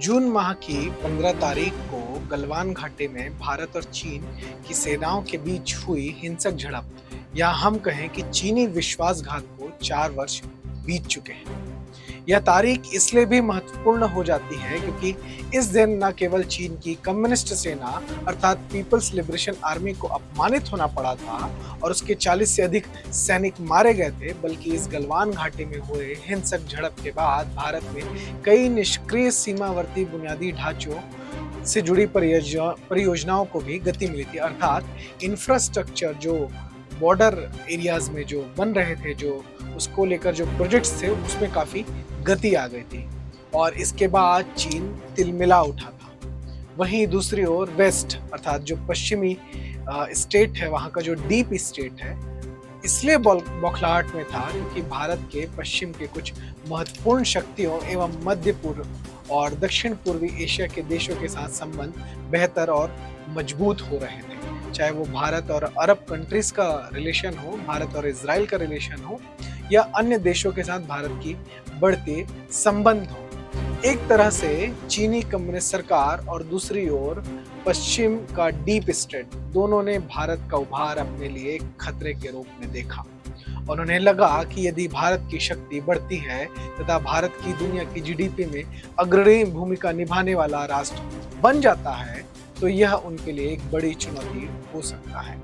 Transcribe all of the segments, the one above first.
जून माह की 15 तारीख को गलवान घाटी में भारत और चीन की सेनाओं के बीच हुई हिंसक झड़प, या हम कहें कि चीनी विश्वासघात को 4 वर्ष बीत चुके हैं। यह तारीख इसलिए भी महत्वपूर्ण हो जाती है क्योंकि इस दिन न केवल चीन की कम्युनिस्ट सेना अर्थात पीपल्स लिबरेशन आर्मी को अपमानित होना पड़ा था और उसके 40 से अधिक सैनिक मारे गए थे, बल्कि इस गलवान घाटी में हुए हिंसक झड़प के बाद भारत में कई निष्क्रिय सीमावर्ती बुनियादी ढांचों से जुड़ी परियोजनाओं को भी गति मिली थी। अर्थात इंफ्रास्ट्रक्चर जो बॉर्डर एरियाज में जो बन रहे थे, जो उसको लेकर जो प्रोजेक्ट्स थे, उसमें काफी गति आ गई थी और इसके बाद चीन तिलमिला उठा था। वहीं दूसरी ओर वेस्ट अर्थात जो पश्चिमी स्टेट है, वहां का जो डीप स्टेट है, इसलिए बौखलाहट में था क्योंकि भारत के पश्चिम के कुछ महत्वपूर्ण शक्तियों एवं मध्य पूर्व और दक्षिण पूर्वी एशिया के देशों के साथ संबंध बेहतर और मजबूत हो रहे थे। चाहे वो भारत और अरब कंट्रीज का रिलेशन हो, भारत और इजराइल का रिलेशन हो, या अन्य देशों के साथ भारत की बढ़ते संबंध हो। एक तरह से चीनी कम्युनिस्ट सरकार और दूसरी ओर पश्चिम का डीप स्टेट, दोनों ने भारत का उभार अपने लिए खतरे के रूप में देखा और उन्हें लगा कि यदि भारत की शक्ति बढ़ती है तथा भारत की दुनिया की जीडीपी में अग्रणी भूमिका निभाने वाला राष्ट्र बन जाता है तो यह उनके लिए एक बड़ी चुनौती हो सकता है।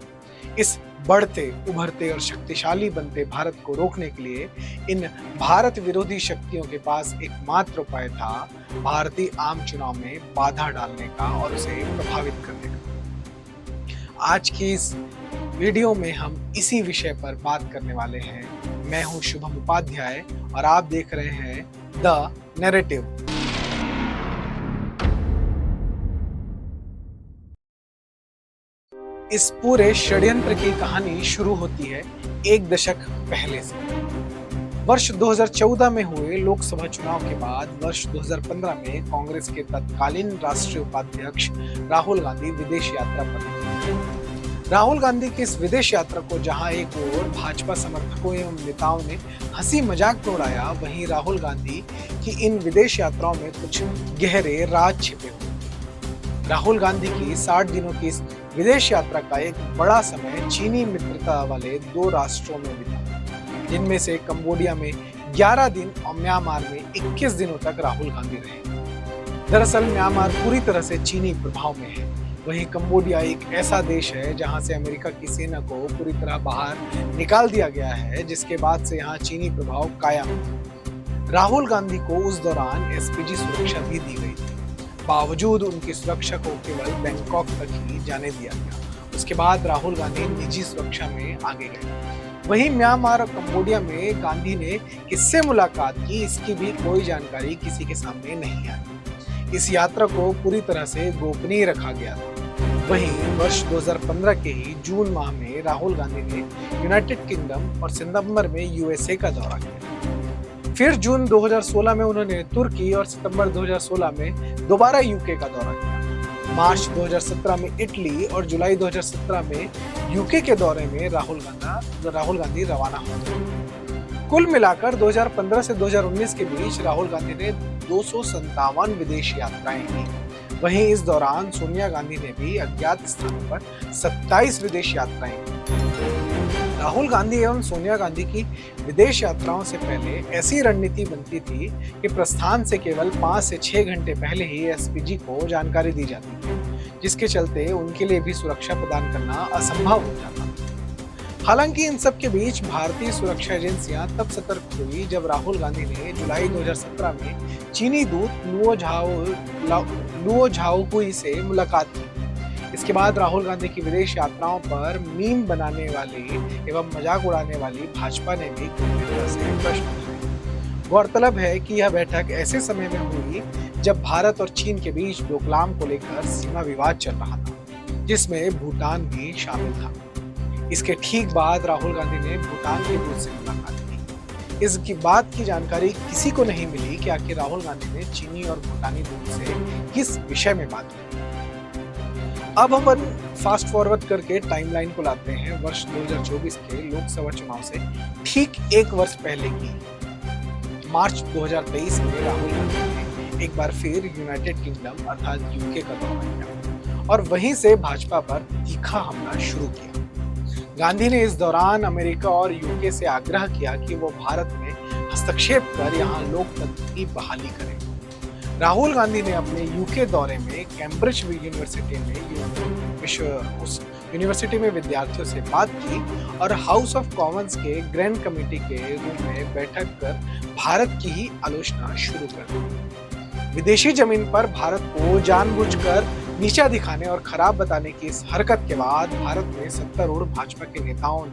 इस बढ़ते, उभरते और शक्तिशाली बनते भारत को रोकने के लिए इन भारत विरोधी शक्तियों के पास एकमात्र उपाय था भारतीय आम चुनाव में बाधा डालने का और उसे प्रभावित करने का। आज की इस वीडियो में हम इसी विषय पर बात करने वाले हैं। मैं हूं शुभम उपाध्याय और आप देख रहे हैं द नैरेटिव। इस पूरे षड्यंत्र की कहानी शुरू होती है एक दशक पहले से। वर्ष 2014 में हुए लोकसभा चुनाव के बाद वर्ष 2015 में कांग्रेस के तत्कालीन राष्ट्रीय उपाध्यक्ष राहुल गांधी विदेश यात्रा पर थे। राहुल गांधी की इस विदेश यात्रा को जहां एक ओर भाजपा समर्थकों एवं नेताओं ने हंसी मजाक में उड़ाया, वहीं राहुल गांधी की इन विदेश यात्राओं में कुछ गहरे राज छिपे हुए। राहुल गांधी की 60 दिनों की इस विदेश यात्रा का एक बड़ा समय चीनी मित्रता वाले 2 राष्ट्रों में बीता, जिनमें से कंबोडिया में 11 दिन और म्यांमार में 21 दिनों तक राहुल गांधी रहे। दरअसल म्यांमार पूरी तरह से चीनी प्रभाव में है, वहीं कंबोडिया एक ऐसा देश है जहां से अमेरिका की सेना को पूरी तरह बाहर निकाल दिया गया है, जिसके बाद से यहाँ चीनी प्रभाव कायम है। राहुल गांधी को उस दौरान एसपीजी सुरक्षा भी दी गई थी, बावजूद उनकी सुरक्षा को केवल बैंकॉक तक ही जाने दिया गया। उसके बाद राहुल गांधी निजी सुरक्षा में आगे गए। वहीं म्यांमार और कंबोडिया में गांधी ने किससे मुलाकात की, इसकी भी कोई जानकारी किसी के सामने नहीं आई। इस यात्रा को पूरी तरह से गोपनीय रखा गया था। वहीं वर्ष 2015 के ही जून माह में राहुल गांधी ने यूनाइटेड किंगडम और सितंबर में यूएसए का दौरा किया। फिर जून 2016 में उन्होंने तुर्की और सितंबर 2016 में दोबारा यूके का दौरा किया। मार्च 2017 में इटली और जुलाई 2017 में यूके के दौरे में राहुल गांधी रवाना हुए। कुल मिलाकर 2015 से 2019 के बीच राहुल गांधी ने 257 विदेश यात्राएं की। वहीं इस दौरान सोनिया गांधी ने भी अज्ञात स्थानों पर 27 विदेश यात्राएं की। राहुल गांधी एवं सोनिया गांधी की विदेश यात्राओं से पहले ऐसी रणनीति बनती थी कि प्रस्थान से केवल 5 से 6 घंटे पहले ही एसपीजी को जानकारी दी जाती थी, जिसके चलते उनके लिए भी सुरक्षा प्रदान करना असंभव हो जाता। हालांकि इन सब के बीच भारतीय सुरक्षा एजेंसियां तब सतर्क हुई जब राहुल गांधी ने जुलाई 2017 में चीनी दूत लुओ झाओहुई से मुलाकात की। इसके बाद राहुल गांधी की विदेश यात्राओं पर मीम बनाने वाली एवं मजाक उड़ाने वाली भाजपा ने भी पूरी तरह से प्रश्न उठाए। गौरतलब है कि यह बैठक ऐसे समय में हुई जब भारत और चीन के बीच डोकलाम को लेकर सीमा विवाद चल रहा था, जिसमें भूटान भी शामिल था। इसके ठीक बाद राहुल गांधी ने भूटान के दूत से मुलाकात की। इसकी बात की जानकारी किसी को नहीं मिली कि आखिर राहुल गांधी ने चीनी और भूटानी दूत से किस विषय में बात की। अब हम फास्ट फॉरवर्ड करके टाइमलाइन को लाते हैं वर्ष 2024 के लोकसभा चुनाव से ठीक 1 वर्ष पहले की। मार्च 2023 में राहुल गांधी ने एक बार फिर यूनाइटेड किंगडम अर्थात यूके का दौरा किया और वहीं से भाजपा पर तीखा हमला शुरू किया। गांधी ने इस दौरान अमेरिका और यूके से आग्रह किया कि वो भारत में हस्तक्षेप कर यहाँ लोकतंत्र की बहाली करें। राहुल गांधी ने अपने यूके दौरे में कैम्ब्रिज यूनिवर्सिटी में उस यूनिवर्सिटी में विद्यार्थियों से बात की और हाउस ऑफ कॉमन्स के ग्रैंड कमेटी के रूम में बैठक कर भारत की ही आलोचना शुरू कर दी। विदेशी जमीन पर भारत को जानबूझकर नीचा दिखाने और खराब बताने की इस हरकत के बाद भारत में सत्तारूढ़ भाजपा के नेताओं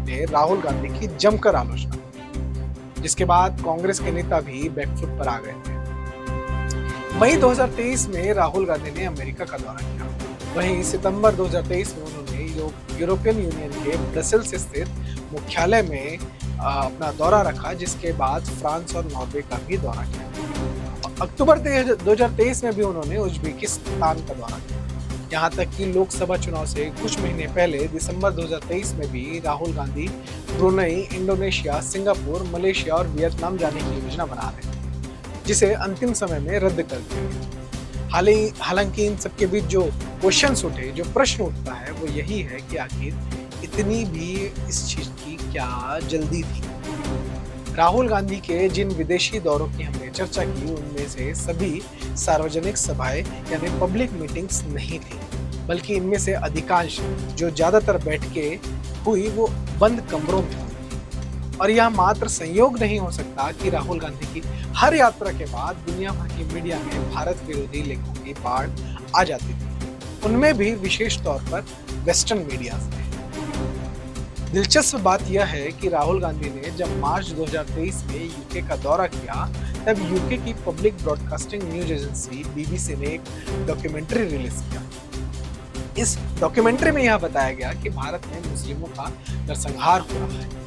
ने राहुल गांधी की जमकर आलोचना की, जिसके बाद कांग्रेस के नेता भी बैकफुट पर आ गए थे। मई 2023 में राहुल गांधी ने अमेरिका का दौरा किया। वहीं सितंबर 2023 में उन्होंने यूरोपियन यूनियन के ब्रसेल्स स्थित मुख्यालय में अपना दौरा रखा, जिसके बाद फ्रांस और नॉर्वे का भी दौरा किया। अक्टूबर 2023 में भी उन्होंने उज्बेकिस्तान का दौरा किया। यहाँ तक कि लोकसभा चुनाव से कुछ महीने पहले दिसंबर 2023 में भी Rahul Gandhi Brunei, Indonesia, Singapore, Malaysia और वियतनाम जाने की योजना बना रहे थे, जिसे अंतिम समय में रद्द कर दिया। हालांकि इन सबके बीच जो क्वेश्चंस उठे, जो प्रश्न उठता है, वो यही है कि आखिर इतनी भी इस चीज की क्या जल्दी थी। राहुल गांधी के जिन विदेशी दौरों की हमने चर्चा की, उनमें से सभी सार्वजनिक सभाएं यानी पब्लिक मीटिंग्स नहीं थी, बल्कि इनमें से अधिकांश, जो ज्यादातर बैठकें हुई, वो बंद कमरों में हुई। और यह मात्र संयोग नहीं हो सकता कि राहुल गांधी की हर यात्रा के बाद दुनिया भर की मीडिया में भारत विरोधी लेखों की बाढ़ आ जाती थी, उनमें भी विशेष तौर पर वेस्टर्न मीडिया में। दिलचस्प बात यह है कि राहुल गांधी ने जब मार्च 2023 में यूके का दौरा किया, तब यूके की public broadcasting news agency BBC ने एक डॉक्यूमेंट्री रिलीज किया। इस डॉक्यूमेंट्री में यह बताया गया कि भारत में मुस्लिमों का नरसंहार हो रहा है।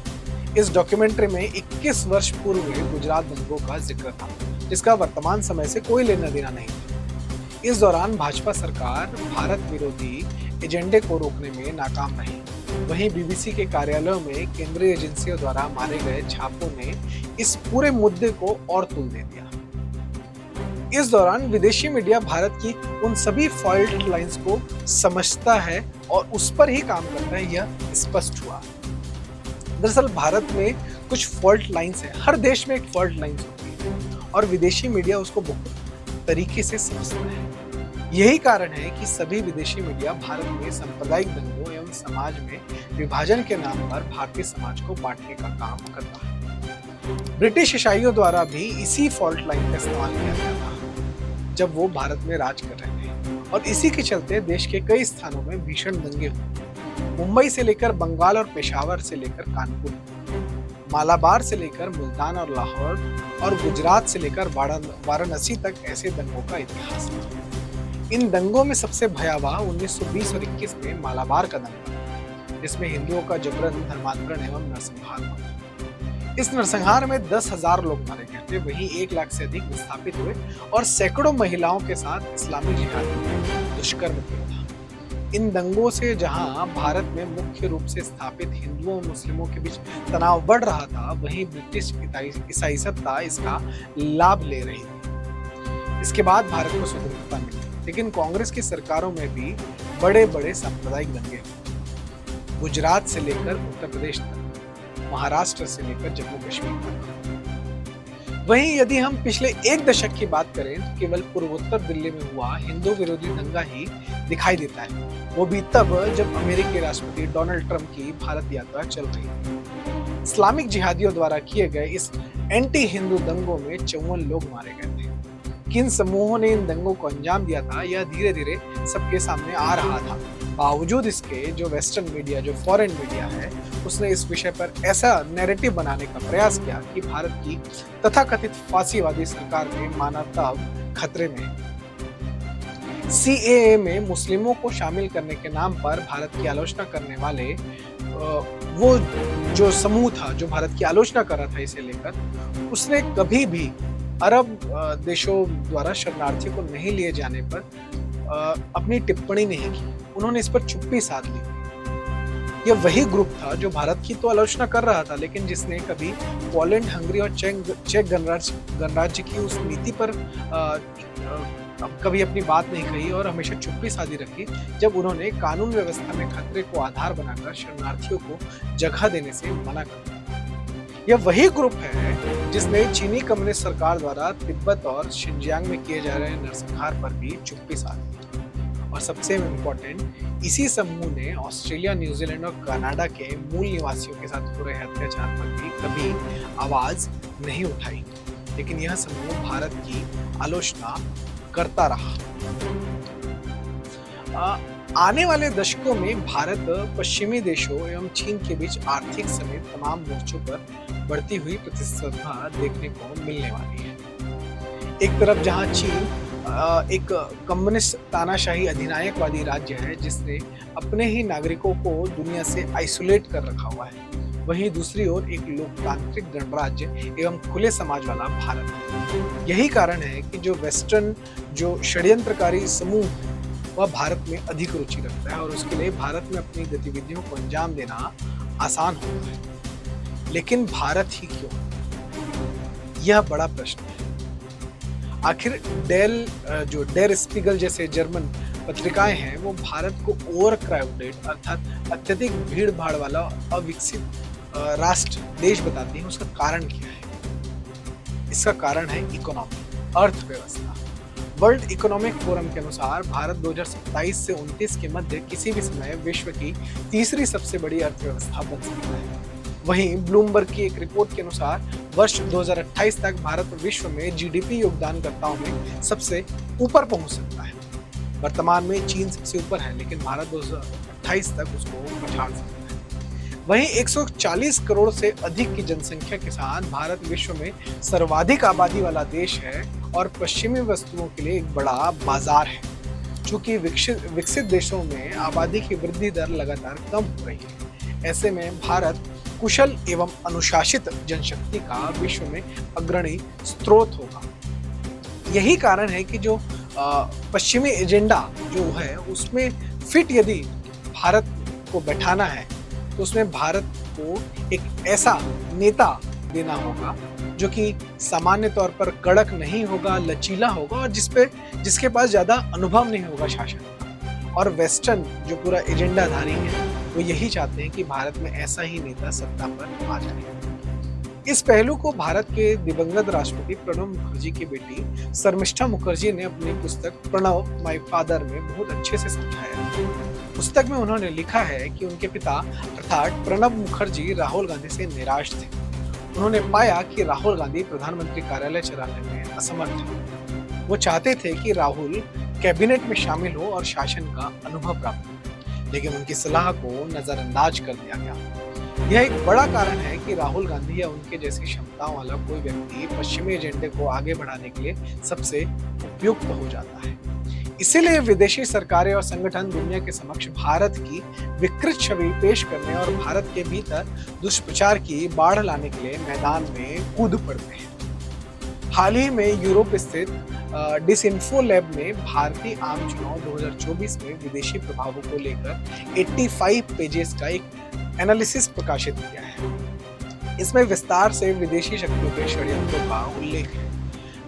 इस डॉक्यूमेंट्री में 21 वर्ष पूर्व हुए गुजरात दंगों का जिक्र था, जिसका वर्तमान समय से कोई लेना देना नहीं था। इस दौरान भाजपा सरकार भारत विरोधी एजेंडे को रोकने में नाकाम रही। वहीं बीबीसी के कार्यालयों में केंद्रीय एजेंसियों द्वारा मारे गए छापों ने इस पूरे मुद्दे को और तुल दे दिया। इस दौरान विदेशी मीडिया भारत की उन सभी फॉल्ट लाइंस को समझता है और उस पर ही काम करता है, यह स्पष्ट हुआ। दरअसल भारत में कुछ फॉल्ट लाइंस है, हर देश में एक फॉल्ट लाइंस होती है और विदेशी मीडिया उसको बहुत तरीके से समझता है। यही कारण है कि सभी विदेशी मीडिया भारत में सांप्रदायिक दंगों एवं समाज में विभाजन के नाम पर भारतीय समाज को बांटने का काम करता है। ब्रिटिश ईसाइयों द्वारा भी इसी फॉल्ट लाइन का इस्तेमाल किया गया था जब वो भारत में राज कर रहे थे, और इसी के चलते देश के कई स्थानों में भीषण दंगे हुए। मुंबई से लेकर बंगाल और पेशावर से लेकर कानपुर, मालाबार से लेकर मुल्तान और लाहौर और गुजरात से लेकर वाराणसी तक ऐसे दंगों का इतिहास है। इन दंगों में सबसे भयावह 1920 और 21 में मालाबार का दंगा, जिसमें हिंदुओं का जबरन धर्मांतरण एवं नरसंहार हुआ। इस नरसंहार में 10,000 लोग मारे गए थे, वहीं 1 लाख से अधिक विस्थापित हुए और सैकड़ों महिलाओं के साथ इस्लामी जिहाद ने दुष्कर्म किया था। इन दंगों से जहां भारत में मुख्य रूप से स्थापित हिंदुओं और मुस्लिमों के बीच तनाव बढ़ रहा था, वहीं ब्रिटिश ईसाई सत्ता इसका लाभ ले रही थी। इसके बाद भारत को स्वतंत्रता मिली, लेकिन कांग्रेस की सरकारों में भी बड़े बड़े सांप्रदायिक दंगे हुए, गुजरात से लेकर उत्तर प्रदेश तक, महाराष्ट्र से लेकर जम्मू कश्मीर तक। वहीं यदि हम पिछले 1 दशक की बात करें तो केवल पूर्वोत्तर दिल्ली में हुआ हिंदू विरोधी दंगा ही दिखाई देता है, वो भी तब जब अमेरिकी राष्ट्रपति डोनाल्ड ट्रंप की भारत यात्रा चल रही थी। इस्लामिक जिहादियों द्वारा किए गए इस एंटी हिंदू दंगों में 54 लोग मारे गए थे। किन समूहों ने इन दंगों को अंजाम दिया था, यह धीरे धीरे सबके सामने आ रहा था। बावजूद इसके जो वेस्टर्न मीडिया, जो फॉरेन मीडिया है, उसने इस विषय पर ऐसा नैरेटिव बनाने का प्रयास किया कि भारत की तथाकथित फांसीवादी सरकार में मानवता खतरे में। सीएए में मुस्लिमों को शामिल करने के नाम पर भारत की आलोचना करने वाले वो जो समूह था, जो भारत की आलोचना कर रहा था इसे लेकर, उसने कभी भी अरब देशों द्वारा शरणार्थियों को नहीं लिए जाने पर अपनी टिप्पणी नहीं की। उन्होंने इस पर चुप्पी साध ली। यह वही ग्रुप था जो भारत की तो आलोचना कर रहा था, लेकिन जिसने कभी पोलैंड, हंगरी और चेक गणराज्य की उस नीति पर कभी अपनी बात नहीं कही और हमेशा चुप्पी साधी रखी जब उन्होंने कानून व्यवस्था में खतरे को आधार बनाकर शरणार्थियों को जगह देने से मना कर दिया। यह वही ग्रुप है जिसने चीनी कम्युनिस्ट सरकार द्वारा तिब्बत और शिनजियांग में किए जा रहे नरसंहार पर भी चुप्पी साधी। और सबसे इम्पोर्टेंट, इसी समूह ने ऑस्ट्रेलिया, न्यूजीलैंड और कनाडा के मूल निवासियों के साथ हो रहे अत्याचार पर भी कभी आवाज नहीं उठाई, लेकिन यह समूह भारत की आलोचना करता रहा। आने वाले दशकों में भारत पश्चिमी देशों एवं चीन के बीच आर्थिक समेत तमाम मोर्चों पर बढ़ती हुई प्रतिस्पर्धा देखने को मिलने वाली है। एक तरफ जहां चीन एक कम्युनिस्ट तानाशाही अधिनायकवादी राज्य है जिसने अपने ही नागरिकों को दुनिया से आइसोलेट कर रखा हुआ है, वहीं दूसरी ओर एक लोकतांत्रिक गणराज्य एवं खुले समाज वाला भारत है। यही कारण है कि जो षड्यंत्रकारी समूह वह भारत में अधिक रुचि रखता है और उसके लिए भारत में अपनी गतिविधियों को अंजाम देना आसान होता है। लेकिन भारत ही क्यों? यह बड़ा प्रश्न है। आखिर डेर स्पीगल जैसे जर्मन पत्रिकाएं हैं वो भारत को ओवर क्राउडेड अर्थात अत्यधिक भीड़ भाड़ वाला अविकसित राष्ट्र देश बताती हैं। उसका कारण क्या है? इसका कारण है इकोनॉमी, अर्थव्यवस्था। वर्ल्ड इकोनॉमिक फोरम के अनुसार भारत 2027 से 29 के मध्य किसी भी समय विश्व की तीसरी सबसे बड़ी अर्थव्यवस्था बन सकता है। वहीं ब्लूमबर्ग की एक रिपोर्ट के अनुसार वर्ष 2028 तक भारत विश्व में जीडीपी योगदानकर्ताओं में सबसे ऊपर पहुंच सकता है। वर्तमान में चीन सबसे ऊपर है, लेकिन भारत 2028 तक उसको पछाड़ सकता है। वहीं 140 करोड़ से अधिक की जनसंख्या के साथ भारत विश्व में सर्वाधिक आबादी वाला देश है और पश्चिमी वस्तुओं के लिए एक बड़ा बाजार है। चूंकि विकसित देशों में आबादी की वृद्धि दर लगातार कम हो रही है, ऐसे में भारत कुशल एवं अनुशासित जनशक्ति का विश्व में अग्रणी स्रोत होगा। यही कारण है कि जो पश्चिमी एजेंडा जो है उसमें फिट यदि भारत को बैठाना है तो उसमें भारत को एक ऐसा नेता देना होगा जो कि सामान्य तौर पर कड़क नहीं होगा, लचीला होगा और जिसके पास ज्यादा अनुभव नहीं होगा शासन का। और वेस्टर्न जो पूरा एजेंडाधारी है वो यही चाहते हैं कि भारत में ऐसा ही नेता सत्ता पर आ जाए। इस पहलू को भारत के दिवंगत राष्ट्रपति प्रणब मुखर्जी की बेटी शर्मिष्ठा मुखर्जी ने अपनी पुस्तक प्रणव माय फादर में बहुत अच्छे से समझाया। पुस्तक में उन्होंने लिखा है कि उनके पिता अर्थात प्रणब मुखर्जी राहुल गांधी से निराश थे। उन्होंने पाया कि राहुल गांधी प्रधानमंत्री कार्यालय चलाने में असमर्थ है। वो चाहते थे कि राहुल कैबिनेट में शामिल हो और शासन का अनुभव प्राप्त हो, लेकिन उनकी सलाह को नजरअंदाज कर दिया गया। यह एक बड़ा कारण है कि राहुल गांधी या उनके जैसी क्षमताओं वाला कोई व्यक्ति पश्चिमी एजेंडे को आगे बढ़ाने के लिए सबसे उपयुक्त हो जाता है। इसीलिए विदेशी सरकारें और संगठन दुनिया के समक्ष भारत की विकृत छवि पेश करने और भारत के भीतर दुष्प्रचार की बाढ़ लाने के लिए मैदान में कूद पड़ते हैं। हाल ही में यूरोप स्थित डिसइंफो लैब में भारतीय आम चुनाव 2024 में विदेशी प्रभावों को लेकर 85 पेजेस का एक एनालिसिस प्रकाशित किया है। इसमें विस्तार से विदेशी शक्तियों के षड्यंत्रों का उल्लेख है।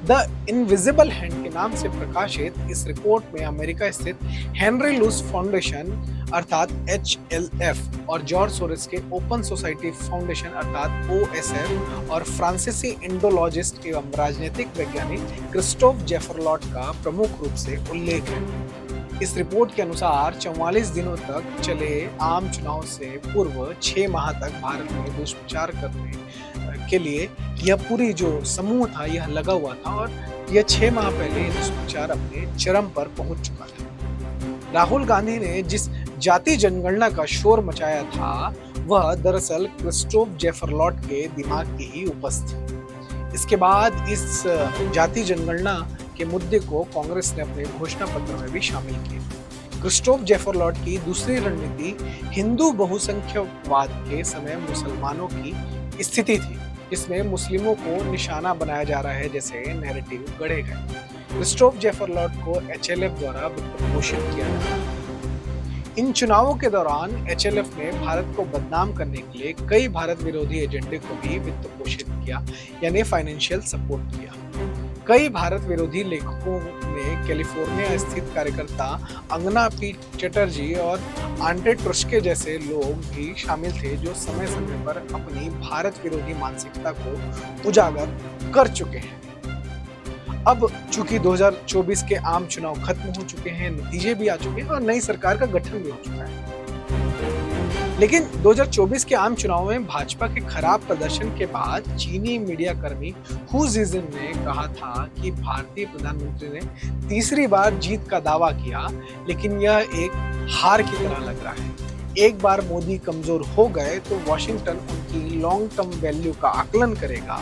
द इनविजिबल हैंड के नाम से प्रकाशित इस रिपोर्ट में अमेरिका स्थित हेनरी लुस फाउंडेशन अर्थात HLF और जॉर्ज सोरोस के ओपन सोसाइटी फाउंडेशन अर्थात OSF और फ्रांसीसी इंडोलॉजिस्ट एवं राजनीतिक वैज्ञानिक क्रिस्टोफ जेफरलॉट का प्रमुख रूप से उल्लेख है। इस रिपोर्ट के अनुसार 44 दिनों तक चले आम चुनाव से पूर्व 6 माह तक भारत में दुष्प्रचार करने के लिए यह पूरी जो समूह था यह लगा हुआ था और यह 6 माह पहले दुष्प्रचार अपने चरम पर पहुंच चुका था। राहुल गांधी ने जिस जाति जनगणना का शोर मचाया था वह दरअसल क्रिस्टोफ जेफरलॉट के दिमाग की ही उपज थी। इसके बाद इस जाति जनगणना के मुद्दे को कांग्रेस ने अपने घोषणा पत्र में भी शामिल किया। क्रिस्टोफ जेफरलॉट की दूसरी रणनीति हिंदू बहुसंख्यकवाद के समय मुसलमानों की स्थिति थी, जिसमें मुस्लिमों को निशाना बनाया जा रहा है जैसे नैरेटिव गढ़े गए। क्रिस्टोफ जेफरलॉट को HLF द्वारा वित्त पोषित किया जा रहा है। इन चुनावों के दौरान एचएलएफ ने भारत को बदनाम करने के लिए कई भारत विरोधी एजेंडे को भी वित्त पोषित किया, यानी फाइनेंशियल सपोर्ट किया। कई भारत विरोधी लेखकों में कैलिफोर्निया स्थित कार्यकर्ता अंगना पी चटर्जी और आंटे ट्रुस्के जैसे लोग भी शामिल थे, जो समय समय पर अपनी भारत विरोधी मानसिकता को उजागर कर चुके हैं। अब चूंकि 2024 के आम चुनाव खत्म हो चुके हैं, नतीजे भी आ चुके हैं और नई सरकार का गठन भी हो चुका है, लेकिन 2024 के आम चुनाव में भाजपा के खराब प्रदर्शन के बाद चीनी मीडिया कर्मी हु जिजिन ने कहा था कि भारतीय प्रधानमंत्री ने तीसरी बार जीत का दावा किया, लेकिन यह एक हार की तरह लग रहा है। एक बार मोदी कमजोर हो गए तो वॉशिंगटन उनकी लॉन्ग टर्म वैल्यू का आकलन करेगा।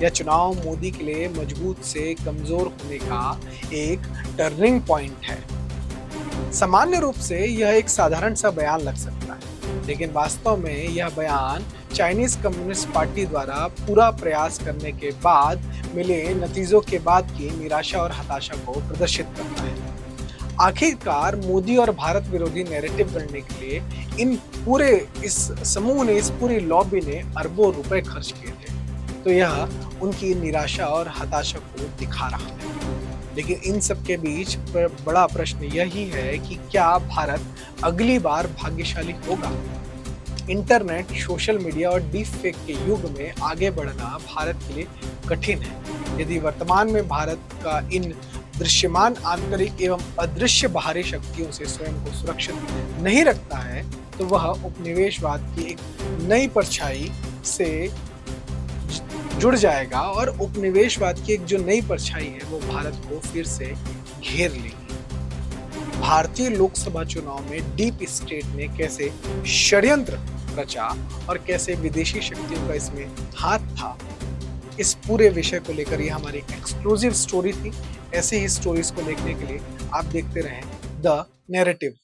यह चुनाव मोदी के लिए मजबूत से कमजोर होने का एक टर्निंग पॉइंट है। सामान्य रूप से यह एक साधारण सा बयान लग सकता है, लेकिन वास्तव में यह बयान चाइनीज कम्युनिस्ट पार्टी द्वारा पूरा प्रयास करने के बाद मिले नतीजों के बाद की निराशा और हताशा को प्रदर्शित करता है। आखिरकार मोदी और भारत विरोधी नैरेटिव गढ़ने के लिए इस समूह ने, इस पूरी लॉबी ने अरबों रुपए खर्च किए थे, तो यह उनकी निराशा और हताशा को दिखा रहा है। लेकिन इन सब के बीच बड़ा प्रश्न यही है कि क्या भारत अगली बार भाग्यशाली होगा? इंटरनेट, सोशल मीडिया और डीप फेक के युग में आगे बढ़ना भारत के लिए कठिन है। यदि वर्तमान में भारत का इन दृश्यमान आंतरिक एवं अदृश्य बाहरी शक्तियों से स्वयं को सुरक्षित नहीं रखता है, तो वह उपनिवेशवाद की एक नई परछाई से जुड़ जाएगा और उपनिवेशवाद की एक जो नई परछाई है वो भारत को फिर से घेर लेगी। भारतीय लोकसभा चुनाव में डीप स्टेट ने कैसे षड्यंत्र रचा और कैसे विदेशी शक्तियों का इसमें हाथ था, इस पूरे विषय को लेकर ये हमारी एक्सक्लूसिव स्टोरी थी। ऐसे ही स्टोरीज को देखने के लिए आप देखते रहें द नैरेटिव।